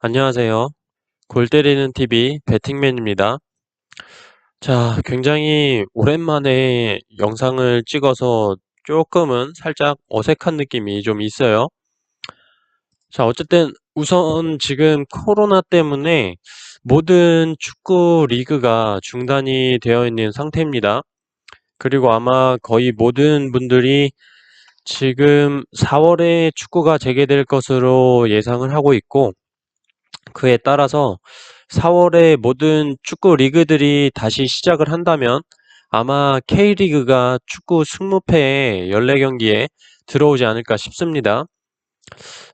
안녕하세요. 골 때리는 TV 배팅맨입니다. 자, 굉장히 오랜만에 영상을 찍어서 조금은 살짝 어색한 느낌이 좀 있어요. 자, 어쨌든 우선 지금 코로나 때문에 모든 축구 리그가 중단이 되어 있는 상태입니다. 그리고 아마 거의 모든 분들이 지금 4월에 축구가 재개될 것으로 예상을 하고 있고, 그에 따라서 4월에 모든 축구 리그들이 다시 시작을 한다면 아마 K리그가 축구 승무패에 14경기에 들어오지 않을까 싶습니다.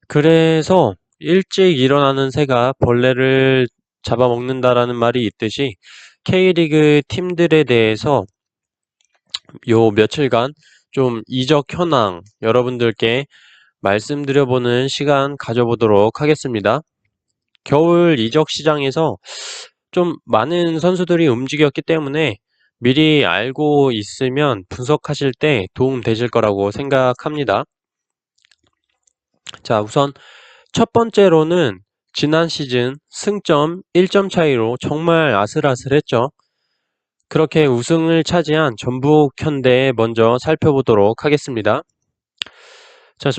그래서 일찍 일어나는 새가 벌레를 잡아먹는다라는 말이 있듯이 K리그 팀들에 대해서 요 며칠간 좀 이적 현황 여러분들께 말씀드려보는 시간 가져보도록 하겠습니다. 겨울 이적 시장에서 좀 많은 선수들이 움직였기 때문에 미리 알고 있으면 분석하실 때 도움 되실 거라고 생각합니다. 자, 우선 첫 번째로는 지난 시즌 승점 1점 차이로 정말 아슬아슬했죠. 그렇게 우승을 차지한 전북 현대 먼저 살펴보도록 하겠습니다. 자,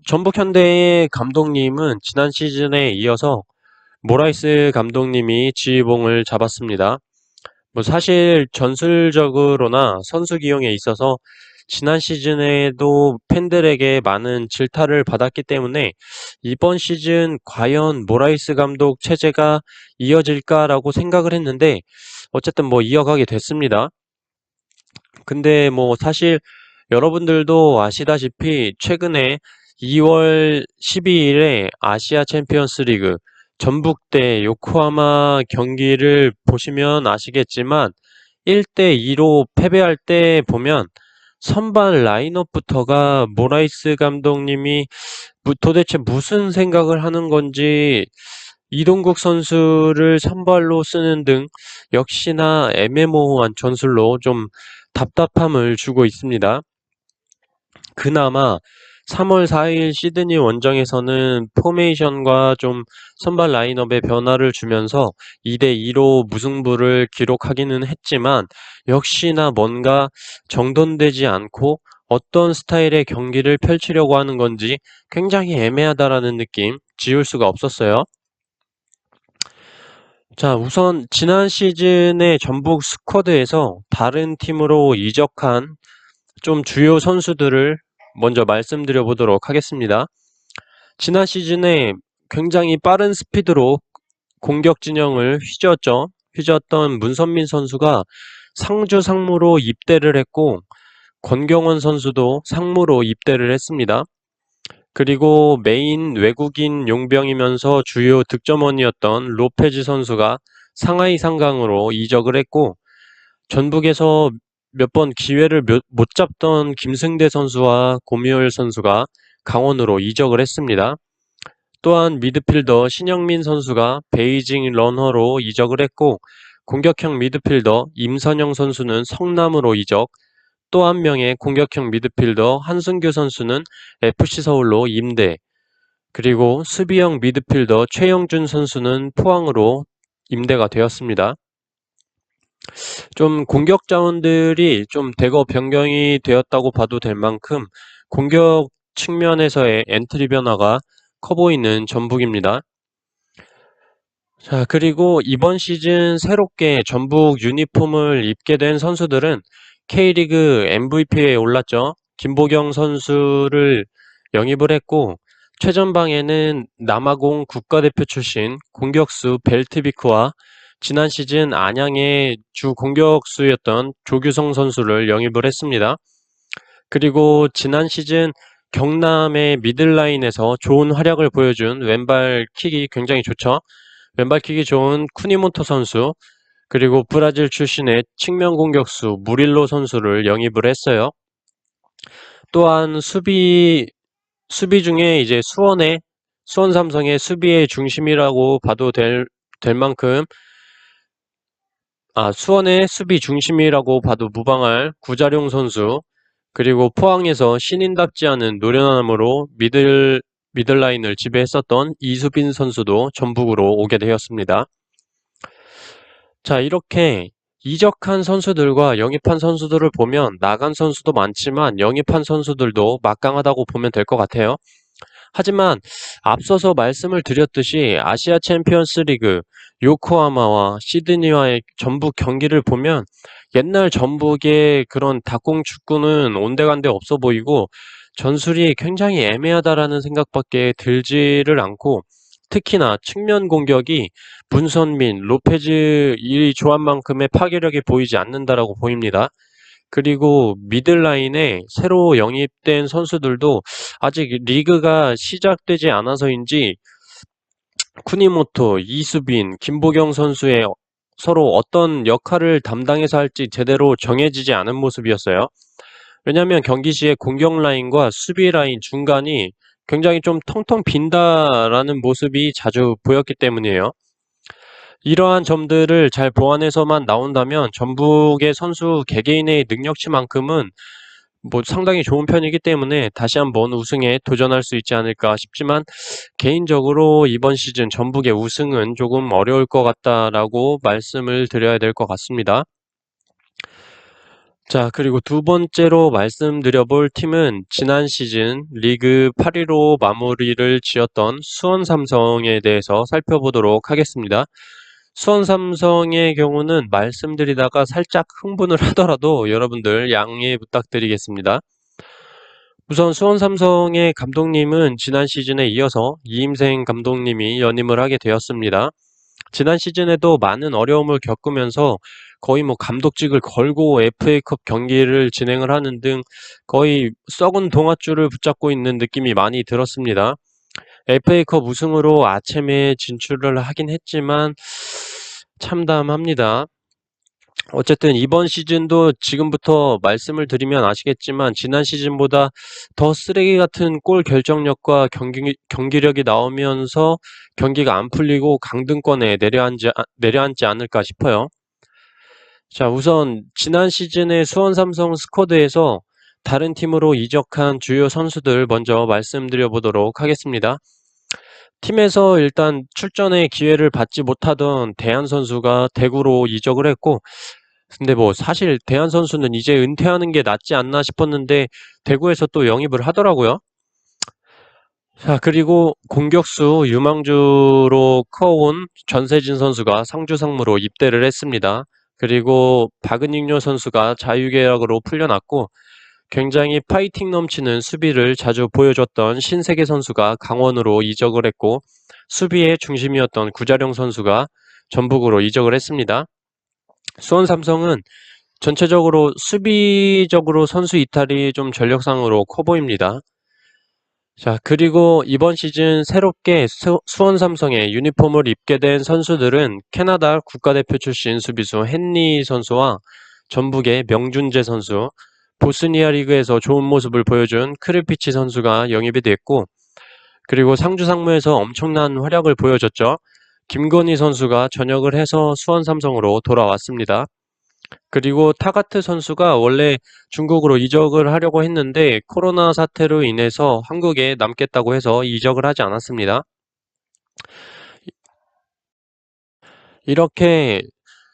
전북 현대의 감독님은 지난 시즌에 이어서 모라이스 감독님이 지휘봉을 잡았습니다. 사실 전술적으로나 선수 기용에 있어서 지난 시즌에도 팬들에게 많은 질타를 받았기 때문에 이번 시즌 과연 모라이스 감독 체제가 이어질까라고 생각을 했는데 어쨌든 이어가게 됐습니다. 근데 사실 여러분들도 아시다시피 최근에 2월 12일에 아시아 챔피언스 리그 전북 대 요코하마 경기를 보시면 아시겠지만 1대2로 패배할 때 보면 선발 라인업부터가 모라이스 감독님이 도대체 무슨 생각을 하는 건지 이동국 선수를 선발로 쓰는 등 역시나 애매모호한 전술로 좀 답답함을 주고 있습니다. 그나마 3월 4일 시드니 원정에서는 포메이션과 좀 선발 라인업의 변화를 주면서 2대2로 무승부를 기록하기는 했지만 역시나 뭔가 정돈되지 않고 어떤 스타일의 경기를 펼치려고 하는 건지 굉장히 애매하다라는 느낌 지울 수가 없었어요. 자, 우선 지난 시즌의 전북 스쿼드에서 다른 팀으로 이적한 좀 주요 선수들을 먼저 말씀드려 보도록 하겠습니다. 지난 시즌에 굉장히 빠른 스피드로 공격 진영을 휘저었던 문선민 선수가 상주 상무로 입대를 했고 권경원 선수도 상무로 입대를 했습니다. 그리고 메인 외국인 용병이면서 주요 득점원이었던 로페즈 선수가 상하이 상강으로 이적을 했고 전북에서 몇 번 기회를 못 잡던 김승대 선수와 고미열 선수가 강원으로 이적을 했습니다. 또한 미드필더 신영민 선수가 베이징 런허로 이적을 했고 공격형 미드필더 임선영 선수는 성남으로 이적, 또 한 명의 공격형 미드필더 한승규 선수는 FC 서울로 임대, 그리고 수비형 미드필더 최영준 선수는 포항으로 임대가 되었습니다. 좀 공격 자원들이 좀 대거 변경이 되었다고 봐도 될 만큼 공격 측면에서의 엔트리 변화가 커 보이는 전북입니다. 자, 그리고 이번 시즌 새롭게 전북 유니폼을 입게 된 선수들은 K리그 MVP에 올랐죠. 김보경 선수를 영입을 했고 최전방에는 남아공 국가대표 출신 공격수 벨트비크와 지난 시즌 안양의 주 공격수였던 조규성 선수를 영입을 했습니다. 그리고 지난 시즌 경남의 미들라인에서 좋은 활약을 보여준 왼발 킥이 굉장히 좋죠. 왼발 킥이 좋은 쿠니모토 선수, 그리고 브라질 출신의 측면 공격수 무릴로 선수를 영입을 했어요. 또한 수비 중에 이제 수원 삼성의 수비의 중심이라고 봐도 될 만큼 수원의 수비 중심이라고 봐도 무방할 구자룡 선수, 그리고 포항에서 신인답지 않은 노련함으로 미들라인을 지배했었던 이수빈 선수도 전북으로 오게 되었습니다. 자, 이렇게 이적한 선수들과 영입한 선수들을 보면 나간 선수도 많지만 영입한 선수들도 막강하다고 보면 될 것 같아요. 하지만 앞서서 말씀을 드렸듯이 아시아 챔피언스 리그 요코하마와 시드니와의 전북 경기를 보면 옛날 전북의 그런 닭공 축구는 온데간데 없어 보이고 전술이 굉장히 애매하다라는 생각밖에 들지를 않고, 특히나 측면 공격이 문선민, 로페즈 이 조합만큼의 파괴력이 보이지 않는다라고 보입니다. 그리고 미들라인에 새로 영입된 선수들도 아직 리그가 시작되지 않아서인지 쿠니모토, 이수빈, 김보경 선수의 서로 어떤 역할을 담당해서 할지 제대로 정해지지 않은 모습이었어요. 왜냐하면 경기 시에 공격 라인과 수비 라인 중간이 굉장히 좀 텅텅 빈다라는 모습이 자주 보였기 때문이에요. 이러한 점들을 잘 보완해서만 나온다면 전북의 선수 개개인의 능력치만큼은 상당히 좋은 편이기 때문에 다시 한번 우승에 도전할 수 있지 않을까 싶지만, 개인적으로 이번 시즌 전북의 우승은 조금 어려울 것 같다라고 말씀을 드려야 될 것 같습니다. 자, 그리고 두 번째로 말씀드려볼 팀은 지난 시즌 리그 8위로 마무리를 지었던 수원 삼성에 대해서 살펴보도록 하겠습니다. 수원 삼성의 경우는 말씀드리다가 살짝 흥분을 하더라도 여러분들 양해 부탁드리겠습니다. 우선 수원 삼성의 감독님은 지난 시즌에 이어서 이임생 감독님이 연임을 하게 되었습니다. 지난 시즌에도 많은 어려움을 겪으면서 거의 감독직을 걸고 FA컵 경기를 진행을 하는 등 거의 썩은 동아줄을 붙잡고 있는 느낌이 많이 들었습니다. FA컵 우승으로 아체메에 진출을 하긴 했지만 참담합니다. 어쨌든 이번 시즌도 지금부터 말씀을 드리면 아시겠지만 지난 시즌보다 더 쓰레기 같은 골 결정력과 경기력이 나오면서 경기가 안 풀리고 강등권에 내려앉지 않을까 싶어요. 자, 우선 지난 시즌의 수원 삼성 스쿼드에서 다른 팀으로 이적한 주요 선수들 먼저 말씀드려 보도록 하겠습니다. 팀에서 일단 출전의 기회를 받지 못하던 대한 선수가 대구로 이적을 했고, 근데 사실 대한 선수는 이제 은퇴하는 게 낫지 않나 싶었는데 대구에서 또 영입을 하더라고요. 자, 그리고 공격수 유망주로 커온 전세진 선수가 상주 상무로 입대를 했습니다. 그리고 박은익료 선수가 자유계약으로 풀려났고, 굉장히 파이팅 넘치는 수비를 자주 보여줬던 신세계 선수가 강원으로 이적을 했고, 수비의 중심이었던 구자룡 선수가 전북으로 이적을 했습니다. 수원 삼성은 전체적으로 수비적으로 선수 이탈이 좀 전력상으로 커 보입니다. 자, 그리고 이번 시즌 새롭게 수원 삼성의 유니폼을 입게 된 선수들은 캐나다 국가대표 출신 수비수 헨리 선수와 전북의 명준재 선수, 보스니아 리그에서 좋은 모습을 보여준 크르피치 선수가 영입이 됐고, 그리고 상주 상무에서 엄청난 활약을 보여줬죠. 김건희 선수가 전역을 해서 수원 삼성으로 돌아왔습니다. 그리고 타가트 선수가 원래 중국으로 이적을 하려고 했는데 코로나 사태로 인해서 한국에 남겠다고 해서 이적을 하지 않았습니다. 이렇게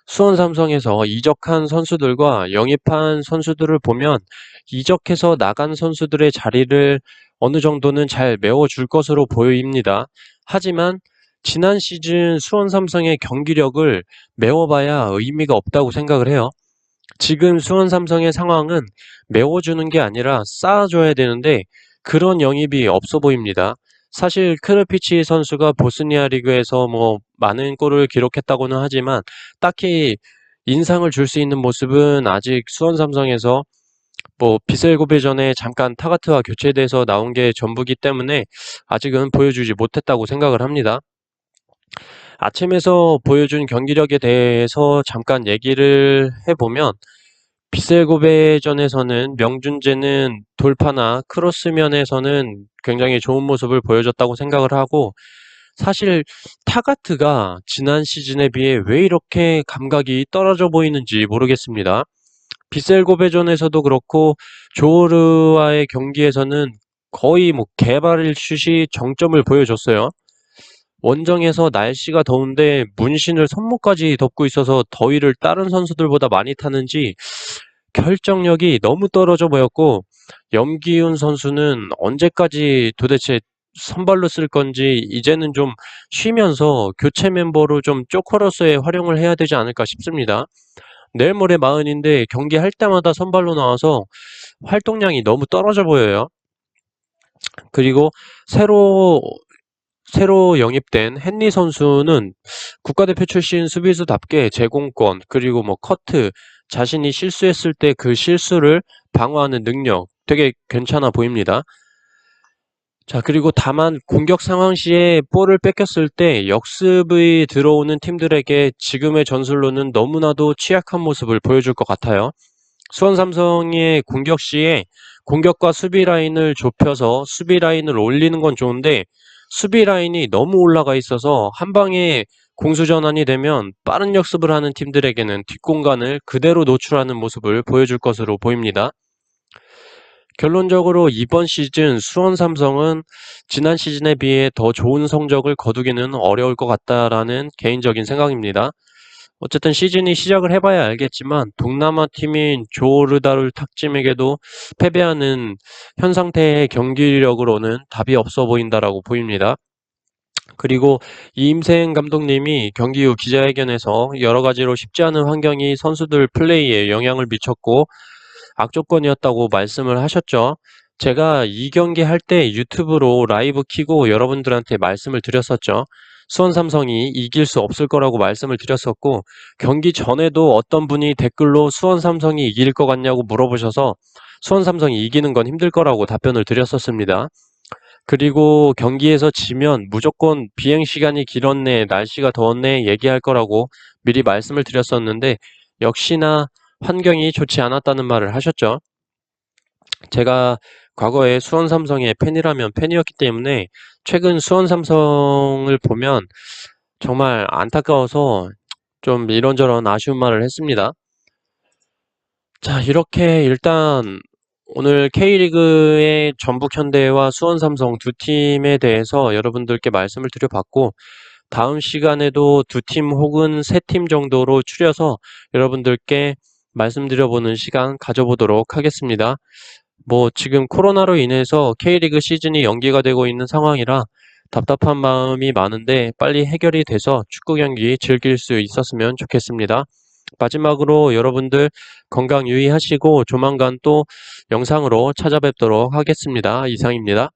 수원 삼성에서 이적한 선수들과 영입한 선수들을 보면 이적해서 나간 선수들의 자리를 어느 정도는 잘 메워줄 것으로 보입니다. 하지만 지난 시즌 수원 삼성의 경기력을 메워봐야 의미가 없다고 생각을 해요. 지금 수원 삼성의 상황은 메워주는 게 아니라 쌓아줘야 되는데 그런 영입이 없어 보입니다. 사실 크르피치 선수가 보스니아 리그에서 많은 골을 기록했다고는 하지만 딱히 인상을 줄 수 있는 모습은 아직 수원 삼성에서 비셀고베전에 잠깐 타가트와 교체돼서 나온 게 전부기 때문에 아직은 보여주지 못했다고 생각을 합니다. 아침에서 보여준 경기력에 대해서 잠깐 얘기를 해보면, 비셀고베전에서는 명준재는 돌파나 크로스면에서는 굉장히 좋은 모습을 보여줬다고 생각을 하고, 사실 타가트가 지난 시즌에 비해 왜 이렇게 감각이 떨어져 보이는지 모르겠습니다. 비셀고베전에서도 그렇고 조르와의 경기에서는 거의 뭐 개발 슛이 정점을 보여줬어요. 원정에서 날씨가 더운데 문신을 손목까지 덮고 있어서 더위를 다른 선수들보다 많이 타는지 결정력이 너무 떨어져 보였고, 염기훈 선수는 언제까지 도대체 선발로 쓸 건지 이제는 좀 쉬면서 교체 멤버로 좀 쪼커로서의 활용을 해야 되지 않을까 싶습니다. 내일 모레 마흔인데 경기할 때마다 선발로 나와서 활동량이 너무 떨어져 보여요. 그리고 새로 영입된 헨리 선수는 국가대표 출신 수비수답게 제공권, 그리고 뭐 커트, 자신이 실수했을 때 그 실수를 방어하는 능력 되게 괜찮아 보입니다. 자, 그리고 다만 공격 상황 시에 볼을 뺏겼을 때 역습이 들어오는 팀들에게 지금의 전술로는 너무나도 취약한 모습을 보여줄 것 같아요. 수원 삼성의 공격 시에 공격과 수비 라인을 좁혀서 수비 라인을 올리는 건 좋은데, 수비 라인이 너무 올라가 있어서 한 방에 공수 전환이 되면 빠른 역습을 하는 팀들에게는 뒷공간을 그대로 노출하는 모습을 보여줄 것으로 보입니다. 결론적으로 이번 시즌 수원 삼성은 지난 시즌에 비해 더 좋은 성적을 거두기는 어려울 것 같다라는 개인적인 생각입니다. 어쨌든 시즌이 시작을 해봐야 알겠지만 동남아 팀인 조르다룰 탁짐에게도 패배하는 현 상태의 경기력으로는 답이 없어 보인다라고 보입니다. 그리고 이임생 감독님이 경기 후 기자회견에서 여러 가지로 쉽지 않은 환경이 선수들 플레이에 영향을 미쳤고 악조건이었다고 말씀을 하셨죠. 제가 이 경기 할 때 유튜브로 라이브 키고 여러분들한테 말씀을 드렸었죠. 수원 삼성이 이길 수 없을 거라고 말씀을 드렸었고, 경기 전에도 어떤 분이 댓글로 수원 삼성이 이길 것 같냐고 물어보셔서 수원 삼성이 이기는 건 힘들 거라고 답변을 드렸었습니다. 그리고 경기에서 지면 무조건 비행 시간이 길었네, 날씨가 더웠네 얘기할 거라고 미리 말씀을 드렸었는데, 역시나 환경이 좋지 않았다는 말을 하셨죠. 제가 과거에 수원 삼성의 팬이라면 팬이었기 때문에 최근 수원 삼성을 보면 정말 안타까워서 좀 이런저런 아쉬운 말을 했습니다. 자, 이렇게 일단 오늘 K리그의 전북 현대와 수원 삼성 두 팀에 대해서 여러분들께 말씀을 드려봤고, 다음 시간에도 두 팀 혹은 세 팀 정도로 추려서 여러분들께 말씀드려보는 시간 가져보도록 하겠습니다. 뭐 지금 코로나로 인해서 K리그 시즌이 연기가 되고 있는 상황이라 답답한 마음이 많은데 빨리 해결이 돼서 축구 경기 즐길 수 있었으면 좋겠습니다. 마지막으로 여러분들 건강 유의하시고 조만간 또 영상으로 찾아뵙도록 하겠습니다. 이상입니다.